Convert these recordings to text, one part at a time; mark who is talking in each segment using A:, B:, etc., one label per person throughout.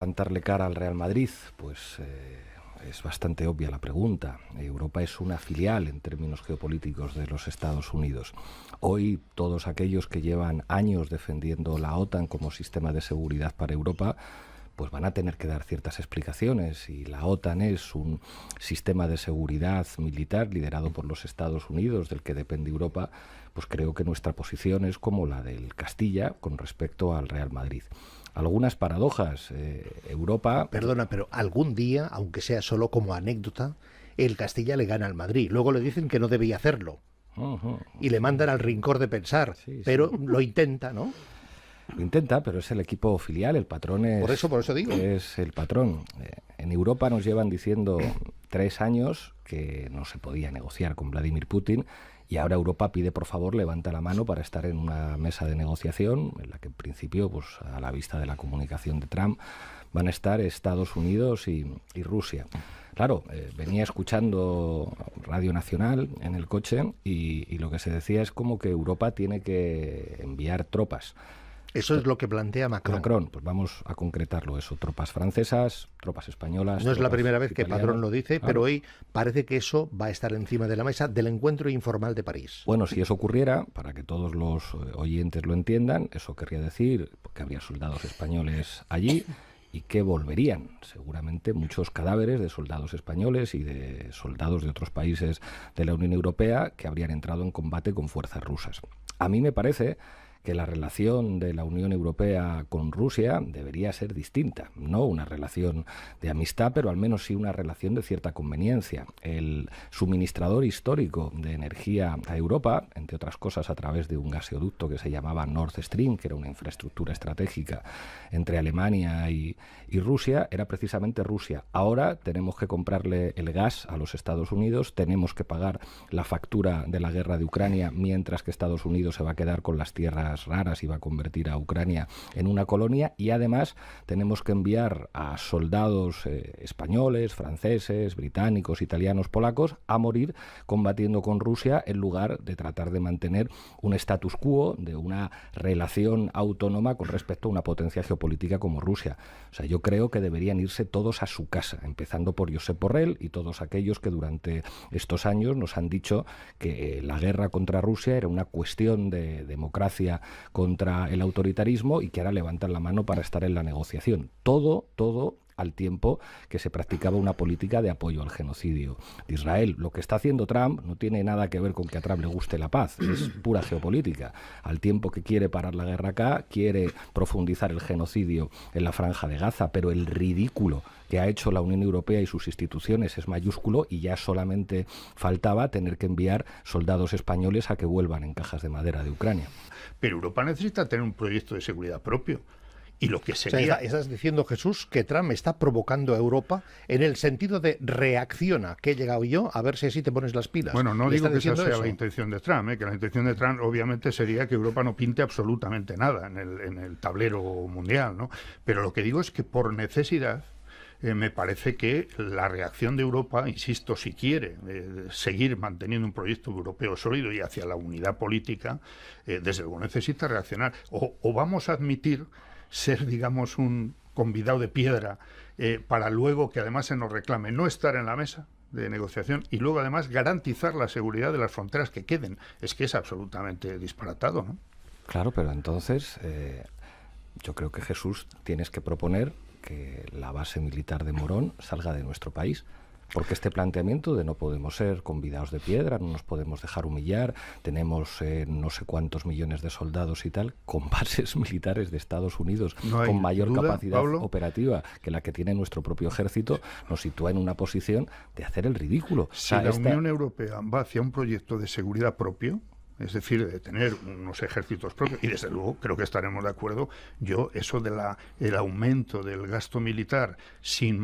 A: plantarle cara al Real Madrid? Pues es bastante obvia la pregunta. Europa es una filial en términos geopolíticos de los Estados Unidos. Hoy todos aquellos que llevan años defendiendo la OTAN como sistema de seguridad para Europa pues van a tener que dar ciertas explicaciones. Y la OTAN es un sistema de seguridad militar liderado por los Estados Unidos, del que depende Europa, pues creo que nuestra posición es como la del Castilla con respecto al Real Madrid. Algunas paradojas. Europa...
B: Perdona, pero algún día, aunque sea solo como anécdota, el Castilla le gana al Madrid. Luego le dicen que no debía hacerlo. Y le mandan al rincón de pensar. Sí. Pero lo intenta, ¿no?
A: Lo intenta, pero es el equipo filial, el patrón es...
B: Por eso digo.
A: Es el patrón. En Europa nos llevan diciendo 3 años que no se podía negociar con Vladimir Putin, y ahora Europa pide, por favor, levanta la mano para estar en una mesa de negociación en la que en principio, pues a la vista de la comunicación de Trump, van a estar Estados Unidos y Rusia. Claro, venía escuchando Radio Nacional en el coche y lo que se decía es como que Europa tiene que enviar tropas.
B: Eso es lo que plantea Macron.
A: Pues vamos a concretarlo eso. Tropas francesas, tropas españolas...
B: No es la primera vez que
A: italianas.
B: Macron lo dice, pero hoy parece que eso va a estar encima de la mesa del encuentro informal de París.
A: Bueno, si eso ocurriera, para que todos los oyentes lo entiendan, eso querría decir que habría soldados españoles allí y que volverían seguramente muchos cadáveres de soldados españoles y de soldados de otros países de la Unión Europea que habrían entrado en combate con fuerzas rusas. A mí me parece que la relación de la Unión Europea con Rusia debería ser distinta, no una relación de amistad, pero al menos sí una relación de cierta conveniencia. El suministrador histórico de energía a Europa, entre otras cosas a través de un gaseoducto que se llamaba Nord Stream, que era una infraestructura estratégica entre Alemania y Rusia, era precisamente Rusia. Ahora tenemos que comprarle el gas a los Estados Unidos, tenemos que pagar la factura de la guerra de Ucrania, mientras que Estados Unidos se va a quedar con las tierras raras y va a convertir a Ucrania en una colonia, y además tenemos que enviar a soldados españoles, franceses, británicos, italianos, polacos a morir combatiendo con Rusia en lugar de tratar de mantener un status quo de una relación autónoma con respecto a una potencia geopolítica como Rusia. O sea, yo creo que deberían irse todos a su casa, empezando por Josep Borrell y todos aquellos que durante estos años nos han dicho que la guerra contra Rusia era una cuestión de democracia contra el autoritarismo y que ahora levantan la mano para estar en la negociación. Todo al tiempo que se practicaba una política de apoyo al genocidio de Israel. Lo que está haciendo Trump no tiene nada que ver con que a Trump le guste la paz, es pura geopolítica. Al tiempo que quiere parar la guerra acá, quiere profundizar el genocidio en la Franja de Gaza, pero el ridículo que ha hecho la Unión Europea y sus instituciones es mayúsculo, y ya solamente faltaba tener que enviar soldados españoles a que vuelvan en cajas de madera de Ucrania.
C: Pero Europa necesita tener un proyecto de seguridad propio. Y lo que sería...
B: O sea, estás diciendo, Jesús, que Trump está provocando a Europa en el sentido de reacciona, que he llegado yo, a ver si así te pones las pilas.
C: Bueno, no digo que esa sea la intención de Trump, que la intención de Trump obviamente sería que Europa no pinte absolutamente nada en el tablero mundial, ¿no? Pero lo que digo es que por necesidad me parece que la reacción de Europa, insisto, si quiere seguir manteniendo un proyecto europeo sólido y hacia la unidad política, desde luego necesita reaccionar. O vamos a admitir ser, digamos, un convidado de piedra para luego que además se nos reclame no estar en la mesa de negociación y luego además garantizar la seguridad de las fronteras que queden. Es que es absolutamente disparatado, ¿no?
A: Claro, pero entonces yo creo que, Jesús, tienes que proponer que la base militar de Morón salga de nuestro país. Porque este planteamiento de no podemos ser convidados de piedra, no nos podemos dejar humillar, tenemos no sé cuántos millones de soldados y tal, con bases militares de Estados Unidos, con mayor capacidad operativa que la que tiene nuestro propio ejército, nos sitúa en una posición de hacer el ridículo.
C: Si la Unión Europea va hacia un proyecto de seguridad propio, es decir, de tener unos ejércitos propios, y desde luego creo que estaremos de acuerdo, yo eso de el aumento del gasto militar sin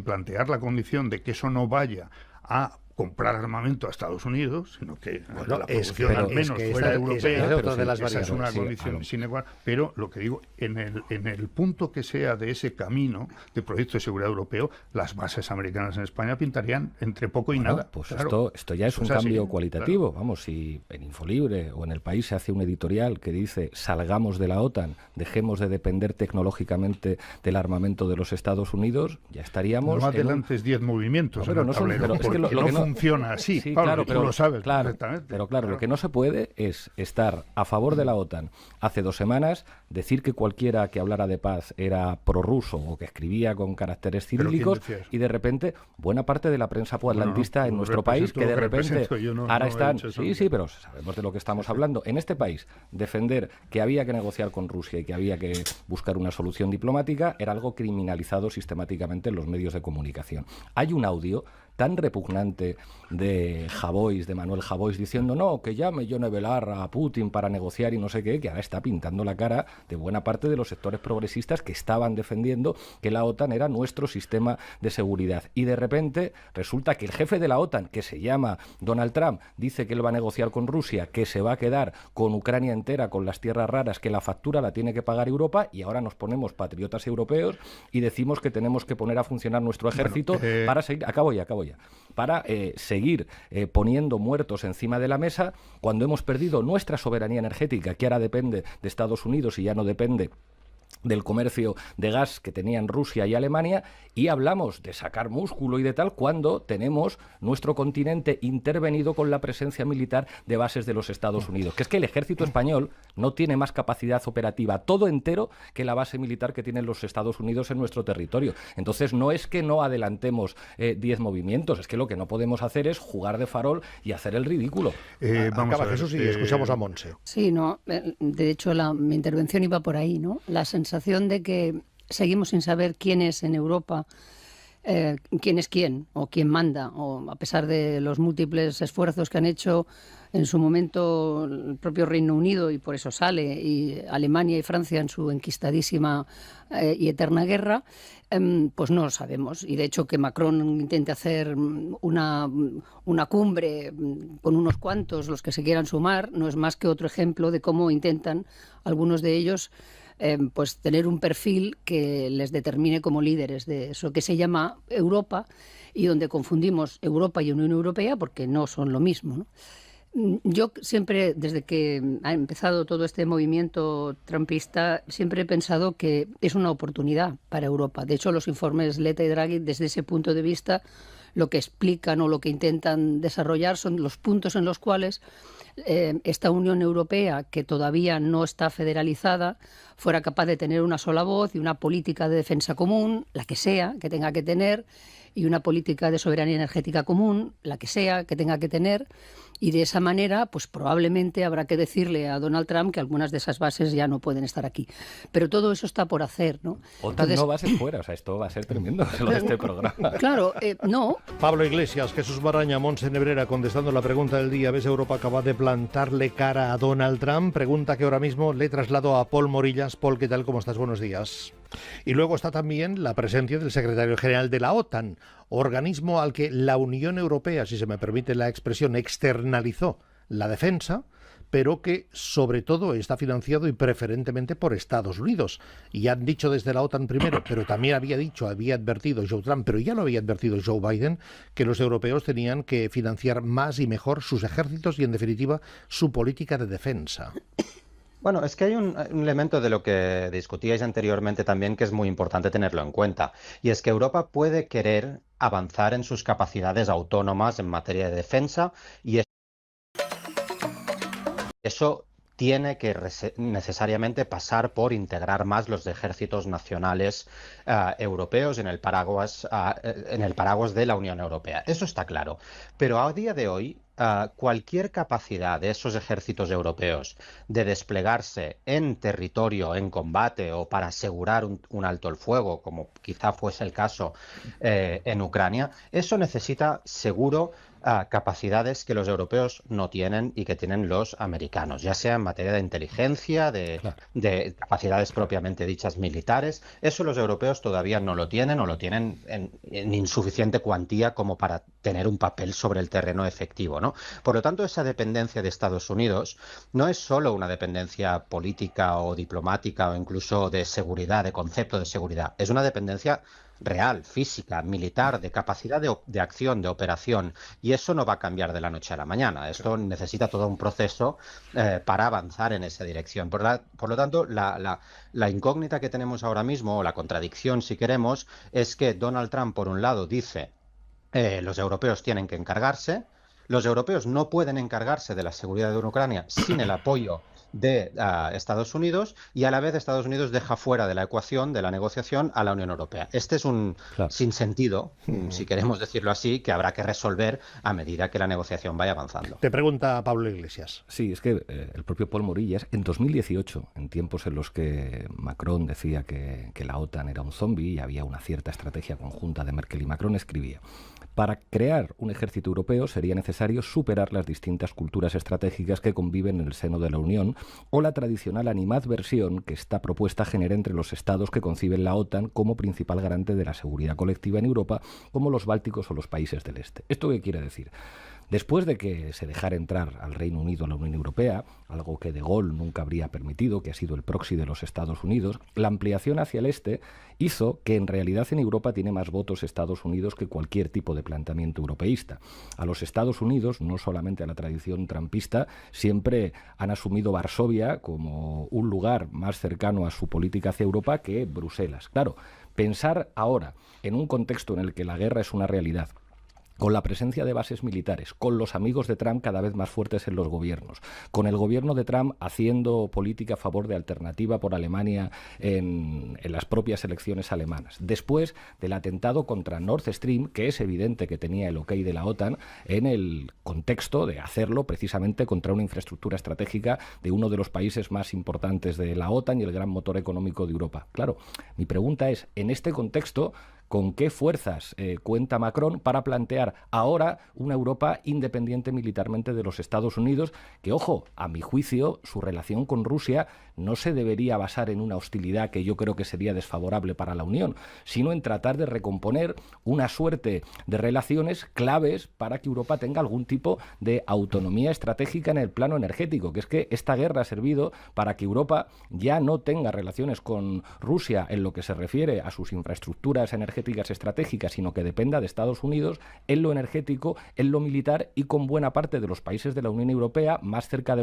C: plantear la condición de que eso no vaya a comprar armamento a Estados Unidos, sino que
B: bueno,
C: la producción al menos fuera europea. Esa es una condición sine qua non. Pero lo que digo, en el punto que sea de ese camino de proyecto de seguridad europeo, las bases americanas en España pintarían entre poco y nada.
A: Pues claro, esto ya es un cambio cualitativo. Claro. Vamos, si en Infolibre o en El País se hace un editorial que dice salgamos de la OTAN, dejemos de depender tecnológicamente del armamento de los Estados Unidos, ya estaríamos...
C: No adelantes 10 movimientos en el tablero, porque
A: es que
C: no funciona así,
A: sí,
C: Pablo,
A: claro, pero,
C: tú lo sabes
A: perfectamente. Pero claro, lo que no se puede es estar a favor de la OTAN hace 2 semanas, decir que cualquiera que hablara de paz era prorruso o que escribía con caracteres cirílicos y de repente buena parte de la prensa proatlantista en nuestro país que de repente ahora están... Sí, pero sabemos de lo que estamos hablando. En este país, defender que había que negociar con Rusia y que había que buscar una solución diplomática era algo criminalizado sistemáticamente en los medios de comunicación. Hay un audio tan repugnante de Javois, de Manuel Javois, diciendo no, que llame Yone Belarra a Putin para negociar y no sé qué, que ahora está pintando la cara de buena parte de los sectores progresistas que estaban defendiendo que la OTAN era nuestro sistema de seguridad. Y de repente resulta que el jefe de la OTAN, que se llama Donald Trump, dice que él va a negociar con Rusia, que se va a quedar con Ucrania entera, con las tierras raras, que la factura la tiene que pagar Europa, y ahora nos ponemos patriotas europeos y decimos que tenemos que poner a funcionar nuestro ejército para seguir... Acabo ya. Para seguir poniendo muertos encima de la mesa cuando hemos perdido nuestra soberanía energética, que ahora depende de Estados Unidos y ya no depende del comercio de gas que tenían Rusia y Alemania, y hablamos de sacar músculo y de tal cuando tenemos nuestro continente intervenido con la presencia militar de bases de los Estados Unidos. Que es que el ejército español no tiene más capacidad operativa todo entero que la base militar que tienen los Estados Unidos en nuestro territorio. Entonces no es que no adelantemos 10 movimientos, es que lo que no podemos hacer es jugar de farol y hacer el ridículo.
B: Vamos a ver, Jesús, y escuchamos a Montse.
D: Sí, no, de hecho mi intervención iba por ahí, ¿no? La sensación de que seguimos sin saber quién es en Europa, quién es quién o quién manda, o a pesar de los múltiples esfuerzos que han hecho en su momento el propio Reino Unido, y por eso sale, y Alemania y Francia en su enquistadísima y eterna guerra, pues no lo sabemos. Y de hecho que Macron intente hacer una cumbre con unos cuantos, los que se quieran sumar, no es más que otro ejemplo de cómo intentan algunos de ellos pues tener un perfil que les determine como líderes de eso que se llama Europa, y donde confundimos Europa y Unión Europea porque no son lo mismo, ¿no? Yo siempre, desde que ha empezado todo este movimiento trumpista, siempre he pensado que es una oportunidad para Europa. De hecho, los informes Letta y Draghi, desde ese punto de vista, lo que explican o lo que intentan desarrollar son los puntos en los cuales esta Unión Europea, que todavía no está federalizada, fuera capaz de tener una sola voz y una política de defensa común, la que sea, que tenga que tener, y una política de soberanía energética común, la que sea, que tenga que tener. Y de esa manera, pues probablemente habrá que decirle a Donald Trump que algunas de esas bases ya no pueden estar aquí. Pero todo eso está por hacer, ¿no?
A: Otras no bases fuera, o sea, esto va a ser tremendo lo de este programa.
D: Claro, no.
B: Pablo Iglesias, Jesús Baraña, Montse Nebrera, contestando la pregunta del día. ¿Ves Europa capaz de plantarle cara a Donald Trump? Pregunta que ahora mismo le traslado a Pol Morillas. Pol, ¿qué tal? ¿Cómo estás? Buenos días. Y luego está también la presencia del secretario general de la OTAN, organismo al que la Unión Europea, si se me permite la expresión, externalizó la defensa, pero que sobre todo está financiado y preferentemente por Estados Unidos. Y han dicho desde la OTAN primero, pero también había advertido Joe Trump, pero ya lo había advertido Joe Biden, que los europeos tenían que financiar más y mejor sus ejércitos y, en definitiva, su política de defensa.
E: Bueno, es que hay un elemento de lo que discutíais anteriormente también que es muy importante tenerlo en cuenta, y es que Europa puede querer avanzar en sus capacidades autónomas en materia de defensa, y eso tiene que necesariamente pasar por integrar más los ejércitos nacionales europeos en el paraguas de la Unión Europea. Eso está claro. Pero a día de hoy, cualquier capacidad de esos ejércitos europeos de desplegarse en territorio, en combate o para asegurar un alto el fuego, como quizá fuese el caso en Ucrania, eso necesita seguro capacidades que los europeos no tienen y que tienen los americanos, ya sea en materia de inteligencia, de capacidades propiamente dichas militares. Eso los europeos todavía no lo tienen, o lo tienen en insuficiente cuantía como para tener un papel sobre el terreno efectivo, ¿no? Por lo tanto, esa dependencia de Estados Unidos no es solo una dependencia política o diplomática o incluso de seguridad, de concepto de seguridad. Es una dependencia real, física, militar, de capacidad de acción, de operación, y eso no va a cambiar de la noche a la mañana. Esto necesita todo un proceso para avanzar en esa dirección. Por lo tanto, la incógnita que tenemos ahora mismo, o la contradicción, si queremos, es que Donald Trump, por un lado, dice los europeos tienen que encargarse, los europeos no pueden encargarse de la seguridad de Ucrania sin el apoyo de Estados Unidos, y a la vez Estados Unidos deja fuera de la ecuación, de la negociación, a la Unión Europea. Este es un sinsentido, si queremos decirlo así, que habrá que resolver a medida que la negociación vaya avanzando.
B: Te pregunta Pablo Iglesias.
A: Sí, es que el propio Paul Morillas, en 2018, en tiempos en los que Macron decía que la OTAN era un zombi y había una cierta estrategia conjunta de Merkel y Macron, escribía: para crear un ejército europeo sería necesario superar las distintas culturas estratégicas que conviven en el seno de la Unión, o la tradicional animadversión que esta propuesta genera entre los estados que conciben la OTAN como principal garante de la seguridad colectiva en Europa, como los bálticos o los países del este. ¿Esto qué quiere decir? Después de que se dejara entrar al Reino Unido a la Unión Europea, algo que De Gaulle nunca habría permitido, que ha sido el proxy de los Estados Unidos, la ampliación hacia el este hizo que en realidad en Europa tiene más votos Estados Unidos que cualquier tipo de planteamiento europeísta. A los Estados Unidos, no solamente a la tradición trumpista, siempre han asumido Varsovia como un lugar más cercano a su política hacia Europa que Bruselas. Claro, pensar ahora en un contexto en el que la guerra es una realidad, con la presencia de bases militares, con los amigos de Trump cada vez más fuertes en los gobiernos, con el gobierno de Trump haciendo política a favor de Alternativa por Alemania en las propias elecciones alemanas, después del atentado contra Nord Stream, que es evidente que tenía el ok de la OTAN en el contexto de hacerlo precisamente contra una infraestructura estratégica de uno de los países más importantes de la OTAN y el gran motor económico de Europa. Claro, mi pregunta es, en este contexto, ¿con qué fuerzas cuenta Macron para plantear ahora una Europa independiente militarmente de los Estados Unidos? Que, ojo, a mi juicio, su relación con Rusia no se debería basar en una hostilidad que yo creo que sería desfavorable para la Unión, sino en tratar de recomponer una suerte de relaciones claves para que Europa tenga algún tipo de autonomía estratégica en el plano energético, que es que esta guerra ha servido para que Europa ya no tenga relaciones con Rusia en lo que se refiere a sus infraestructuras energéticas estratégicas, sino que dependa de Estados Unidos en lo energético, en lo militar, y con buena parte de los países de la Unión Europea más cerca de